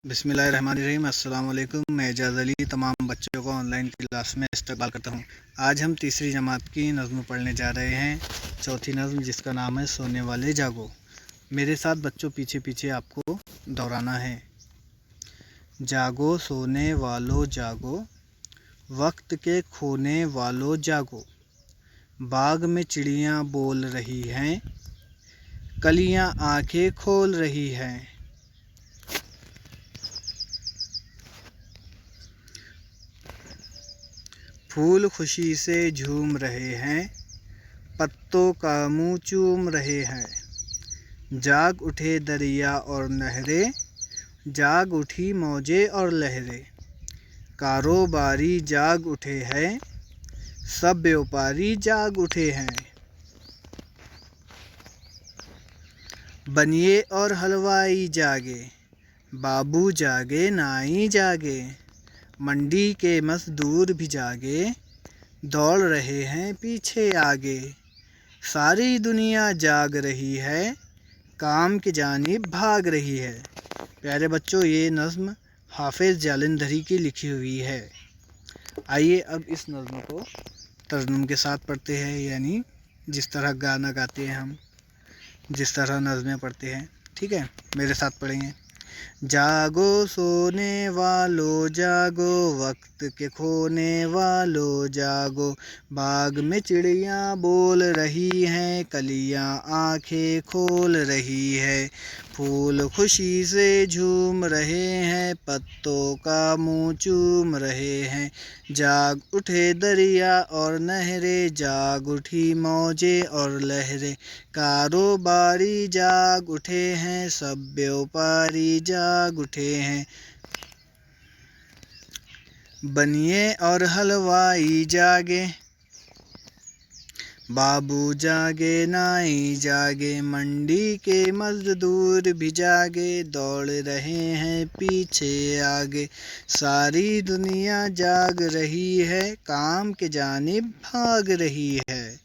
बिस्मिल्लाहिर्रहमानिर्रहीम। अस्सलाम वालेकुम। मैं एजाज़ अली तमाम बच्चों को ऑनलाइन क्लास में इस्तकबाल करता हूँ। आज हम तीसरी जमात की नज़्म पढ़ने जा रहे हैं। चौथी नज़्म जिसका नाम है सोने वाले जागो। मेरे साथ बच्चों पीछे पीछे आपको दोहराना है। जागो सोने वालों जागो, वक्त के खोने वालों जागो। बाग में चिड़ियाँ बोल रही हैं, कलियाँ आंखें खोल रही हैं। फूल खुशी से झूम रहे हैं, पत्तों का मुंह चूम रहे हैं। जाग उठे दरिया और नहरें, जाग उठी मौजें और लहरें। कारोबारी जाग उठे हैं, सब व्यापारी जाग उठे हैं। बनिए और हलवाई जागे, बाबू जागे नाई जागे। मंडी के मजदूर भी जागे, दौड़ रहे हैं पीछे आगे। सारी दुनिया जाग रही है, काम की जानिब भाग रही है। प्यारे बच्चों, ये नज़्म हाफिज़ जालंधरी की लिखी हुई है। आइए अब इस नज़्म को तर्जुम के साथ पढ़ते हैं, यानी जिस तरह गाना गाते हैं हम, जिस तरह नज़में पढ़ते हैं। ठीक है, मेरे साथ पढ़ेंगे। जागो सोने वालों जागो, वक्त के खोने वालों जागो। बाग में चिड़ियाँ बोल रही हैं, कलियाँ आंखें खोल रही है। फूल खुशी से झूम रहे हैं, पत्तों का मुंह चूम रहे हैं। जाग उठे दरिया और नहरें, जाग उठी मौजें और लहरें। कारोबारी जाग उठे हैं, सब व्यापारी जाग उठे हैं। बनिए और हलवाई जागे, बाबू जागे नाई जागे। मंडी के मजदूर भी जागे, दौड़ रहे हैं पीछे आगे। सारी दुनिया जाग रही है, काम के जानिब भाग रही है।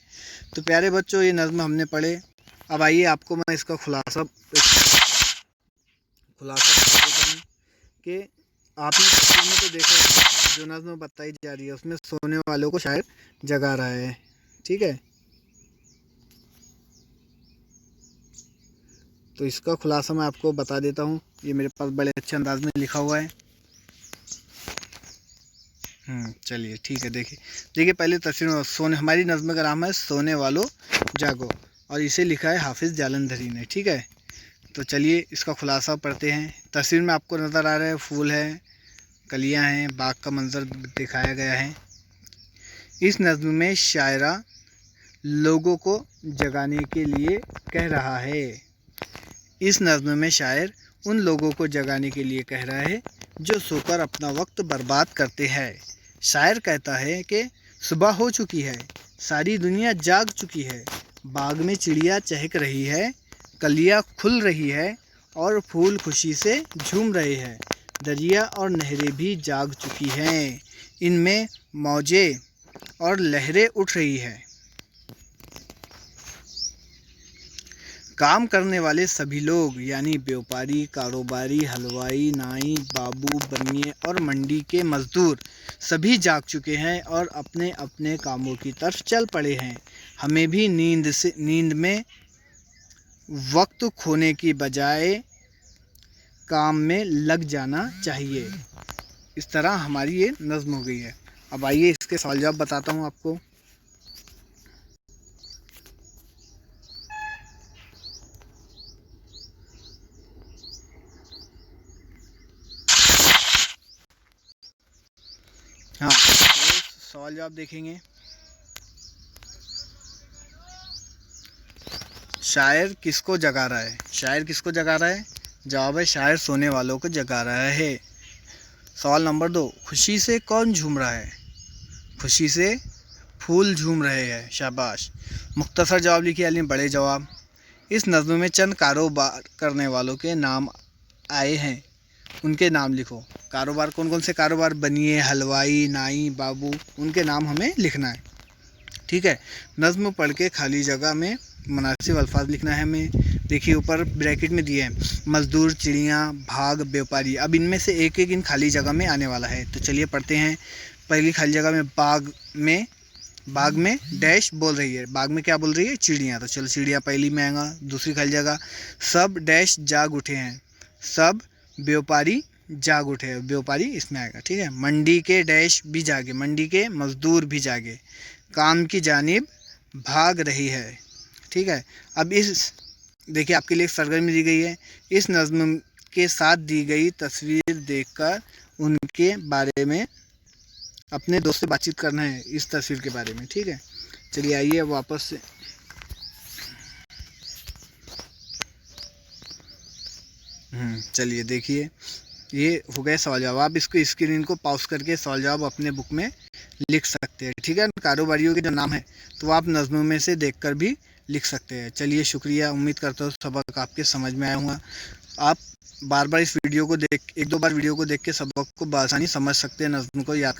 तो प्यारे बच्चों, ये नज़्म हमने पढ़े। अब आइए आपको मैं इसका खुलासा बता देता हूँ कि आपने तस्वीर में तो देखा, जो नज़्म बताई जा रही है उसमें सोने वालों को शायर जगा रहा है। ठीक है, तो इसका खुलासा मैं आपको बता देता हूँ। ये मेरे पास बड़े अच्छे अंदाज में लिखा हुआ है। चलिए ठीक है, देखिए पहले तस्वीर में सोने, हमारी नज़्म का नाम है सोने वालों जागो और इसे लिखा है हाफिज़ जालंधरी ने। ठीक है, तो चलिए इसका खुलासा पढ़ते हैं। तस्वीर में आपको नज़र आ रहा है फूल है, कलियां हैं, बाग का मंजर दिखाया गया है। इस नज़्म में शायरा लोगों को जगाने के लिए कह रहा है। इस नज़्म में शायर उन लोगों को जगाने के लिए कह रहा है जो सोकर अपना वक्त बर्बाद करते हैं। शायर कहता है कि सुबह हो चुकी है, सारी दुनिया जाग चुकी है। बाग में चिड़िया चहक रही है, कलियां खुल रही है और फूल खुशी से झूम रहे हैं। दरिया और नहरें भी जाग चुकी हैं, इनमें मौजें और लहरें उठ रही हैं। काम करने वाले सभी लोग यानी व्यापारी, कारोबारी, हलवाई, नाई, बाबू, बनिए और मंडी के मजदूर सभी जाग चुके हैं और अपने अपने कामों की तरफ चल पड़े हैं। हमें भी नींद में वक्त खोने की बजाय काम में लग जाना चाहिए। इस तरह हमारी ये नज़्म हो गई है। अब आइए इसके सवाल जवाब बताता हूँ आपको। हाँ, तो सवाल जवाब देखेंगे। शायर किसको जगा रहा है? शायर किसको जगा रहा है? जवाब है शायर सोने वालों को जगा रहा है। सवाल नंबर 2, खुशी से कौन झूम रहा है? खुशी से फूल झूम रहे हैं। शाबाश। मुख्तसर जवाब लिखिए, यानी बड़े जवाब। इस नज़्म में चंद कारोबार करने वालों के नाम आए हैं, उनके नाम लिखो। कारोबार कौन कौन से कारोबार? बनिए, हलवाई, नाई, बाबू, उनके नाम हमें लिखना है। ठीक है, नज़्म पढ़ के खाली जगह में मुनासिब अल्फाज लिखना है हमें। देखिए ऊपर ब्रैकेट में दिए हैं मजदूर, चिड़िया, भाग, व्यापारी। अब इनमें से एक एक इन खाली जगह में आने वाला है। तो चलिए पढ़ते हैं। पहली खाली जगह में बाग में डैश बोल रही है। बाग में क्या बोल रही है? चिड़िया। तो चलो चिड़िया पहली में आएगा। दूसरी खाली जगह सब डैश जाग उठे हैं। सब व्यापारी जाग उठे हैं। व्यापारी इसमें आएगा, ठीक है। मंडी के डैश भी जागे, मंडी के मजदूर भी जागे, काम की जानिब भाग रही है, ठीक है। अब इस देखिए आपके लिए एक सरगर्मी दी गई है। इस नज़्म के साथ दी गई तस्वीर देखकर उनके बारे में अपने दोस्त से बातचीत करना है, इस तस्वीर के बारे में, ठीक है। चलिए आइए वापस से चलिए देखिए ये हो गए सवाल जवाब। आप इसको स्क्रीन को पॉज करके सवाल जवाब अपने बुक में लिख सकते हैं, ठीक है। कारोबारियों के जो नाम है तो आप नज़्मों में से देखकर भी लिख सकते हैं। चलिए शुक्रिया, उम्मीद करता हूँ सबक आपके समझ में आया होगा। आप बार बार इस वीडियो को एक दो बार वीडियो को देख के सबक को बआसानी समझ सकते हैं, नज़्म को याद